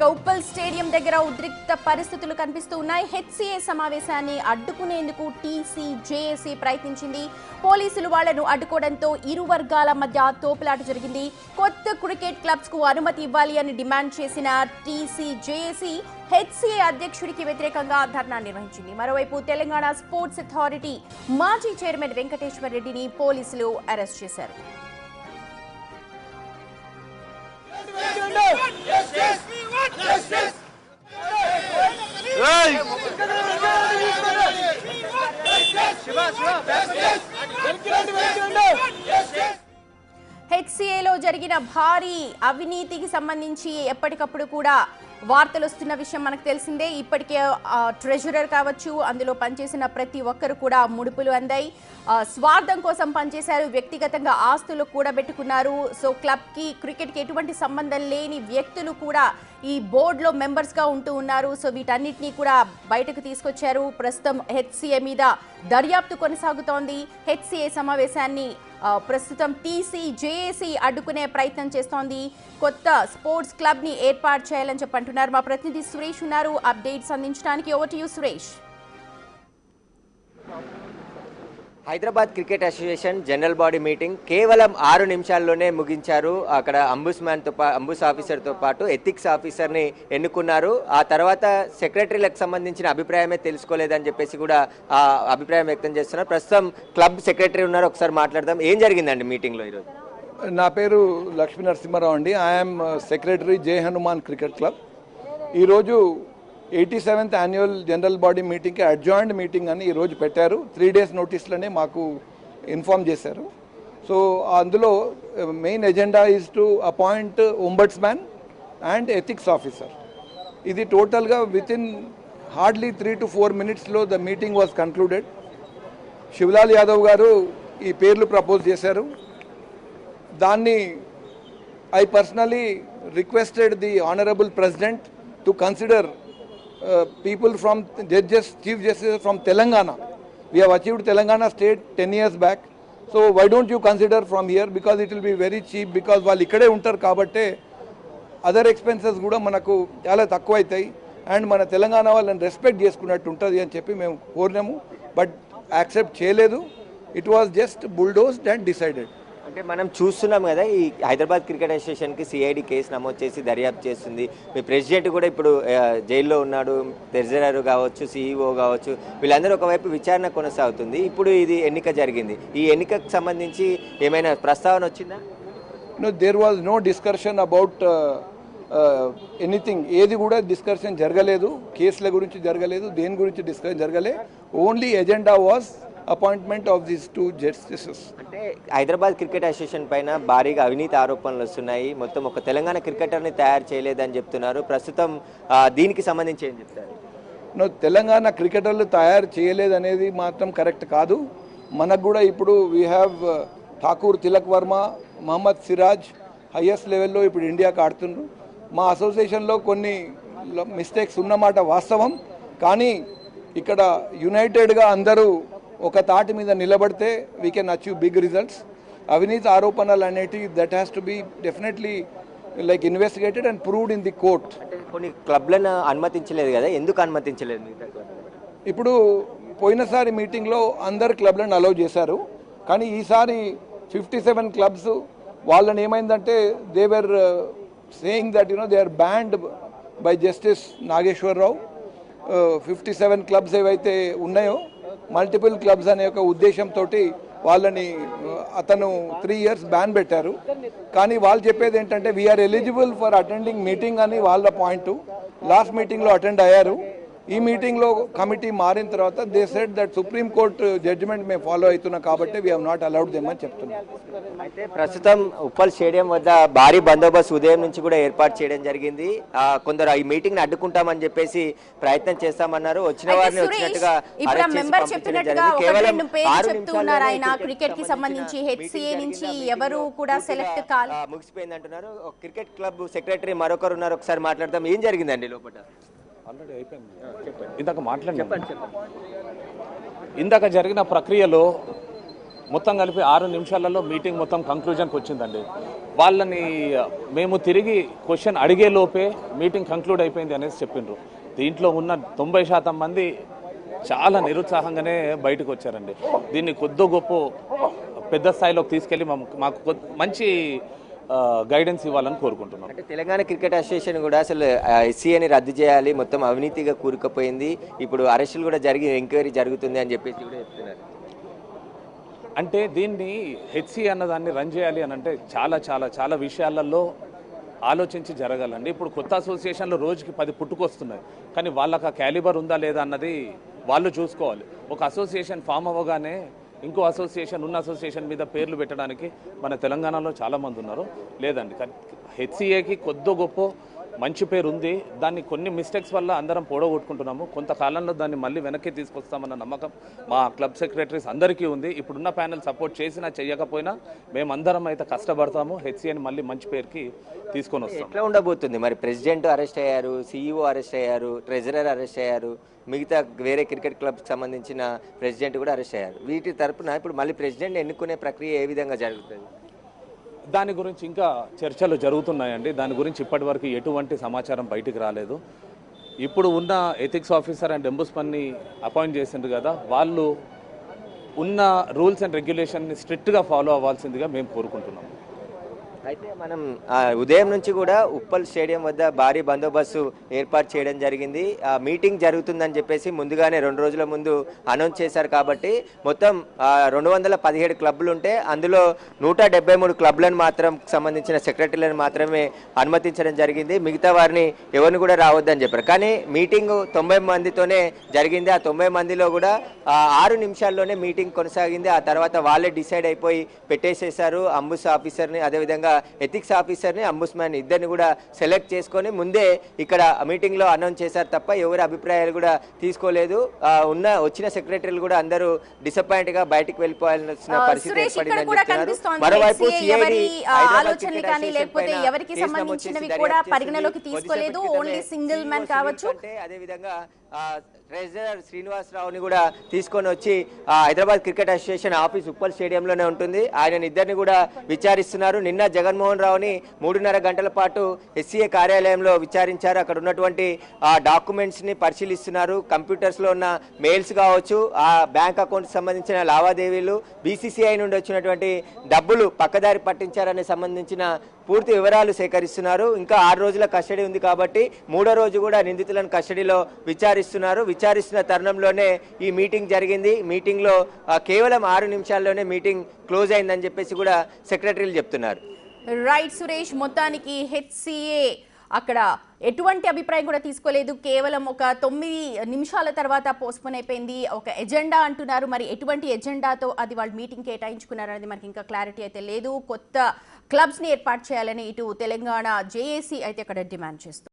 Uppal stadium దగ్గర ఉద్రిక్త పరిస్థితులు కనిపిస్తూ ఉన్నాయి. హెచ్సిఏ సమావేశాన్ని అడ్డుకునేందుకు టీసీ జేఏసీ ప్రయత్నించింది. పోలీసులు వాళ్లను అడ్డుకోవడంతో ఇరు వర్గాల మధ్య తోపులాట జరిగింది. కొత్త క్రికెట్ క్లబ్స్ కు అనుమతి ఇవ్వాలి అని డిమాండ్ చేసిన టీసీ జేఏసీ హెచ్సిఏ అధ్యక్షుడికి వ్యతిరేకంగా ధర్నా నిర్వహించింది. మరోవైపు తెలంగాణ స్పోర్ట్స్ అథారిటీ మాజీ చైర్మన్ వెంకటేశ్వర్ రెడ్డిని పోలీసులు అరెస్ట్ చేశారు. హెచ్సిఏలో జరిగిన భారీ అవినీతికి సంబంధించి ఎప్పటికప్పుడు కూడా వార్తలు వస్తున్న విషయం మనకు తెలిసిందే. ఇప్పటికే ట్రెజరర్ కావచ్చు, అందులో పనిచేసిన ప్రతి ఒక్కరు కూడా ముడుపులు అందాయి. స్వార్థం కోసం పనిచేశారు, వ్యక్తిగతంగా ఆస్తులు కూడబెట్టుకున్నారు. సో క్లబ్కి క్రికెట్కి ఎటువంటి సంబంధం లేని వ్యక్తులు కూడా ఈ బోర్డులో మెంబర్స్గా ఉంటూ ఉన్నారు. సో వీటన్నిటినీ కూడా బయటకు తీసుకొచ్చారు. ప్రస్తుతం హెచ్సిఏ మీద దర్యాప్తు కొనసాగుతోంది. హెచ్సిఏ సమావేశాన్ని ప్రస్తుతం టీసీ జేఏసీ అడ్డుకునే ప్రయత్నం చేస్తోంది. కొత్త స్పోర్ట్స్ క్లబ్ ని ఏర్పాటు చేయాలని చెప్పంటున్నారు. మా ప్రతినిధి సురేష్ ఉన్నారు అప్డేట్స్ అందించడానికి. Over to you Suresh. Hyderabad cricket association general body meeting కేవలం 6 నిమిషాల్లోనే ముగించారు. అక్కడ అంబుస్ ఆఫీసర్తో పాటు ఎథిక్స్ ఆఫీసర్ని ఎన్నుకున్నారు. ఆ తర్వాత సెక్రటరీలకు సంబంధించిన అభిప్రాయమే తెలుసుకోలేదని చెప్పేసి కూడా ఆ అభిప్రాయం వ్యక్తం చేస్తున్నారు. ప్రస్తుతం క్లబ్ సెక్రటరీ ఉన్నారు, ఒకసారి మాట్లాడదాం. ఏం జరిగిందండి మీటింగ్లో ఈరోజు? నా పేరు లక్ష్మీ నరసింహారావు అండి. ఐఎమ్ సెక్రటరీ జై హనుమాన్ క్రికెట్ క్లబ్. ఈరోజు 87th యాన్యువల్ జనరల్ బాడీ మీటింగ్కి అడ్జాయింట్ మీటింగ్ అని ఈరోజు పెట్టారు. 3 days నోటీస్లోనే మాకు ఇన్ఫార్మ్ చేశారు. సో అందులో main agenda is to appoint ombudsman and ethics officer. ఇది టోటల్గా వితిన్ హార్డ్లీ 3 to 4 minutesలో the meeting was concluded. Shivlal Yadav గారు ఈ పేర్లు ప్రపోజ్ చేశారు. దాన్ని I personally requested the honourable president to consider people from chief justice from Telangana. We have achieved Telangana state 10 years back. So why don't you consider from here, because it will be very cheap, because వాళ్ళు ఇక్కడే ఉంటారు కాబట్టి other expenses కూడా మనకు చాలా తక్కువ అవుతాయి and మన తెలంగాణ వాళ్ళని రెస్పెక్ట్ చేసుకున్నట్టు ఉంటుంది అని చెప్పి మేము కోరినాము. బట్ యాక్సెప్ట్ చేయలేదు. It was just bulldozed and decided. అంటే మనం చూస్తున్నాం కదా, ఈ హైదరాబాద్ క్రికెట్ అసోసియేషన్కి సిఐడి కేసు నమోదు చేసి దర్యాప్తు చేస్తుంది. మీ ప్రెసిడెంట్ కూడా ఇప్పుడు జైల్లో ఉన్నాడు, ట్రెజరర్ కావచ్చు, సిఇఓ కావచ్చు, వీళ్ళందరూ ఒకవైపు విచారణ కొనసాగుతుంది. ఇప్పుడు ఇది ఎన్నిక జరిగింది. ఈ ఎన్నికకు సంబంధించి ఏమైనా ప్రస్తావన వచ్చిందా? No, there was no discussion about anything. ఏది కూడా డిస్కషన్ జరగలేదు. కేసుల గురించి జరగలేదు, దేని గురించి డిస్కషన్ జరగలే. Only agenda was appointment of these 2 justices. అంటే హైదరాబాద్ క్రికెట్ అసోసియేషన్ పైన భారీగా అవినీతి ఆరోపణలు వస్తున్నాయి. మొత్తం ఒక తెలంగాణ క్రికెటర్ని తయారు చేయలేదని చెప్తున్నారు. ప్రస్తుతం దీనికి సంబంధించి ఏం చెప్తారు? తెలంగాణ క్రికెటర్లు తయారు చేయలేదనేది మాత్రం కరెక్ట్ కాదు. మనకు కూడా ఇప్పుడు we have Thakur Tilak Varma, Mohammed Siraj highest లెవెల్లో ఇప్పుడు ఇండియాకి ఆడుతున్నారు. మా అసోసియేషన్లో కొన్ని మిస్టేక్స్ ఉన్నమాట వాస్తవం. కానీ ఇక్కడ యునైటెడ్గా అందరూ ఒక తాటి మీద నిలబడితే we can achieve big results. అవినీతి ఆరోపణలు అనేటివి that has to be definitely like investigated and proved in the court. కొన్ని క్లబ్లను అనుమతించలేదు కదా, ఎందుకు అనుమతించలేదు? ఇప్పుడు పోయినసారి మీటింగ్లో అందరు క్లబ్లను అలౌ చేశారు. కానీ ఈసారి 57 క్లబ్స్ వాళ్ళని ఏమైందంటే they were saying that they are banned by justice Nageswara Rao. 57 clubs ఏవైతే ఉన్నాయో మల్టిపుల్ క్లబ్స్ అనే ఒక ఉద్దేశంతో వాళ్ళని అతను 3 years బ్యాన్ పెట్టారు. కానీ వాళ్ళు చెప్పేది ఏంటంటే we are eligible for attending meeting అని వాళ్ళ పాయింట్. లాస్ట్ మీటింగ్లో అటెండ్ అయ్యారు. ఈ మీటింగ్లో కమిటీ మారిన తర్వాత they said that supreme court judgement మేము ఫాలో అవుతున్నాం కాబట్టి we have not allowed them అని చెప్తున్నాం. అయితే ప్రస్తుతం ఉప్పల్ స్టేడియం వద్ద భారీ బందోబస్తు ఉదయం నుంచి కూడా ఏర్పాటు చేయడం జరిగింది. కొందరు ఈ మీటింగ్ ని అడ్డుకుంటామని చెప్పేసి ప్రయత్నం చేస్తామన్నారు. వచ్చిన వారిని వచ్చినట్టుగా క్రికెట్ కి సంబంధించి హెచ్సిఏ నుంచి ఎవరు కూడా సెలెక్ట్ ముగిసిపోయింది అంటున్నారు. క్రికెట్ క్లబ్ సెక్రటరీ మరొకరు ఉన్నారు, ఒకసారి మాట్లాడదాం. ఏం జరిగిందండి లోపల? ఆల్రెడీ అయిపోయింది. ఇందాక ఇందాక జరిగిన ప్రక్రియలో మొత్తం కలిపి 6 నిమిషాలలో మీటింగ్ మొత్తం కంక్లూజన్కి వచ్చిందండి. వాళ్ళని మేము తిరిగి క్వశ్చన్ అడిగే లోపే మీటింగ్ కంక్లూడ్ అయిపోయింది అనేసి చెప్పిండ్రు. దీంట్లో ఉన్న 90% మంది చాలా నిరుత్సాహంగానే బయటకు వచ్చారండి. దీన్ని కొద్ది గొప్ప పెద్ద స్థాయిలోకి తీసుకెళ్ళి మాకు మంచి గైడెన్స్ ఇవ్వాలని కోరుకుంటున్నాం. అంటే తెలంగాణ క్రికెట్ అసోసియేషన్ కూడా అసలు ఎస్సీఏని రద్దు చేయాలి, మొత్తం అవినీతిగా కూరుకుపోయింది, ఇప్పుడు అరెస్టులు కూడా జరిగి ఎంక్వైరీ జరుగుతుంది అని చెప్పేసి కూడా చెప్తున్నారు. అంటే దీన్ని హెచ్సి అన్నదాన్ని రన్ చేయాలి అని అంటే చాలా చాలా చాలా విషయాలలో ఆలోచించి జరగాలండి. ఇప్పుడు కొత్త అసోసియేషన్లో రోజుకి 10 పుట్టుకొస్తున్నాయి, కానీ వాళ్ళకి ఆ క్యాలిబర్ ఉందా లేదా అన్నది వాళ్ళు చూసుకోవాలి. ఒక అసోసియేషన్ ఫామ్ అవ్వగానే ఇంకో అసోసియేషన్ ఉన్న అసోసియేషన్ మీద పేర్లు పెట్టడానికి మన తెలంగాణలో చాలామంది ఉన్నారు. లేదండి, హెచ్సిఏకి కొద్ది గొప్ప మంచి పేరు ఉంది. దాన్ని కొన్ని మిస్టేక్స్ వల్ల అందరం పోడగొట్టుకుంటున్నాము. కొంతకాలంలో దాన్ని మళ్ళీ వెనక్కి తీసుకొస్తామన్న నమ్మకం మా క్లబ్ సెక్రటరీస్ అందరికీ ఉంది. ఇప్పుడున్న ప్యానెల్ సపోర్ట్ చేసినా చేయకపోయినా మేమందరం అయితే కష్టపడతాము. హెచ్సిఏని మళ్ళీ మంచి పేరుకి తీసుకొని వస్తాం. ఎట్లా ఉండబోతుంది మరి? ప్రెసిడెంట్ అరెస్ట్ అయ్యారు, సీఈఓ అరెస్ట్ అయ్యారు, ట్రెజరర్ అరెస్ట్ అయ్యారు, మిగతా వేరే క్రికెట్ క్లబ్కి సంబంధించిన ప్రెసిడెంట్ కూడా అరెస్ట్ అయ్యారు. వీటి తరపున ఇప్పుడు మళ్ళీ ప్రెసిడెంట్ ఎన్నుకునే ప్రక్రియ ఏ విధంగా జరుగుతుంది? దాని గురించి ఇంకా చర్చలు జరుగుతున్నాయండి. దాని గురించి ఇప్పటివరకు ఎటువంటి సమాచారం బయటికి రాలేదు. ఇప్పుడు ఉన్న ఎథిక్స్ ఆఫీసర్ అండ్ ఎంబుస్మన్ని అపాయింట్ చేసిండ్రు కదా, వాళ్ళు ఉన్న రూల్స్ అండ్ రెగ్యులేషన్ని స్ట్రిక్ట్గా ఫాలో అవ్వాల్సిందిగా మేము కోరుకుంటున్నాం. అయితే మనం ఉదయం నుంచి కూడా ఉప్పల్ స్టేడియం వద్ద భారీ బందోబస్తు ఏర్పాటు చేయడం జరిగింది. మీటింగ్ జరుగుతుందని చెప్పేసి ముందుగానే 2 రోజుల ముందు అనౌన్స్ చేశారు. కాబట్టి మొత్తం 217 క్లబ్లు ఉంటే అందులో 173 క్లబ్లను మాత్రం సంబంధించిన సెక్రటరీలను మాత్రమే అనుమతించడం జరిగింది. మిగతా వారిని ఎవరిని కూడా రావద్దని చెప్పారు. కానీ మీటింగ్ 90 మందితోనే జరిగింది. ఆ 90 మందిలో కూడా 6 నిమిషాల్లోనే మీటింగ్ కొనసాగింది. ఆ తర్వాత వాళ్ళే డిసైడ్ అయిపోయి పెట్టేసేశారు. అంబుస్ ఆఫీసర్ని, అదేవిధంగా ఎథిక్స్ ఆఫీసర్ని, అంబుస్మ్యాన్ ఇద్దరిని కూడా సెలెక్ట్ చేసుకొని ముందే ఇక్కడ మీటింగ్లో అనౌన్స్ చేశారు తప్ప ఎవరి అభిప్రాయాలు కూడా తీసుకోలేదు. వచ్చిన సెక్రటరీలు కూడా అందరూ డిసప్పాయింట్ గా బయటకు వెళ్ళిపోవాల్సిన పరిస్థితి ఏర్పడిందని చెప్తున్నారు. మరోవైపు ఆలోచనలు కానీ లేకపోతే ఎవరికి సంబంధించినవి కూడా పరిగణలోకి తీసుకోలేదు. ఓన్లీ సింగిల్ మ్యాన్ కావచ్చు. అదేవిధంగా ట్రెజరర్ శ్రీనివాసరావుని కూడా తీసుకొని వచ్చి Hyderabad cricket association office Uppal స్టేడియంలోనే ఉంటుంది. ఆయన ఇద్దరిని కూడా విచారిస్తున్నారు. నిన్న జగన్మోహన్ రావుని 3.5 గంటల పాటు ఎస్సీఏ కార్యాలయంలో విచారించారు. అక్కడ ఉన్నటువంటి డాక్యుమెంట్స్ని పరిశీలిస్తున్నారు. కంప్యూటర్స్లో ఉన్న మెయిల్స్ కావచ్చు, ఆ బ్యాంక్ అకౌంట్కి సంబంధించిన లావాదేవీలు, బీసీసీఐ నుండి వచ్చినటువంటి డబ్బులు పక్కదారి పట్టించారనే సంబంధించిన పూర్తి వివరాలు సేకరిస్తున్నారు. ఇంకా 6 రోజుల కస్టడీ ఉంది కాబట్టి 3వ రోజు కూడా నిందితులను కస్టడీలో విచారిస్తున్నారు. విచారిస్తున్న తరుణంలోనే ఈ మీటింగ్ జరిగింది. మీటింగ్లో కేవలం 6 నిమిషాల్లోనే మీటింగ్ క్లోజ్ అయిందని చెప్పేసి కూడా సెక్రటరీలు చెప్తున్నారు. రైట్ సురేష్, మొత్తానికి హెచ్సిఏ అక్కడ ఎటువంటి అభిప్రాయం కూడా తీసుకోలేదు. కేవలం ఒక 9 నిమిషాల తర్వాత పోస్ట్పోన్ అయిపోయింది. ఒక ఎజెండా అంటున్నారు. మరి ఎటువంటి ఎజెండాతో అది వాళ్ళు మీటింగ్ కేటాయించుకున్నారు అనేది మనకి ఇంకా క్లారిటీ అయితే లేదు. కొత్త క్లబ్స్ని ఏర్పాటు చేయాలని ఇటు తెలంగాణ జేఏసీ అయితే అక్కడ డిమాండ్ చేస్తుంది.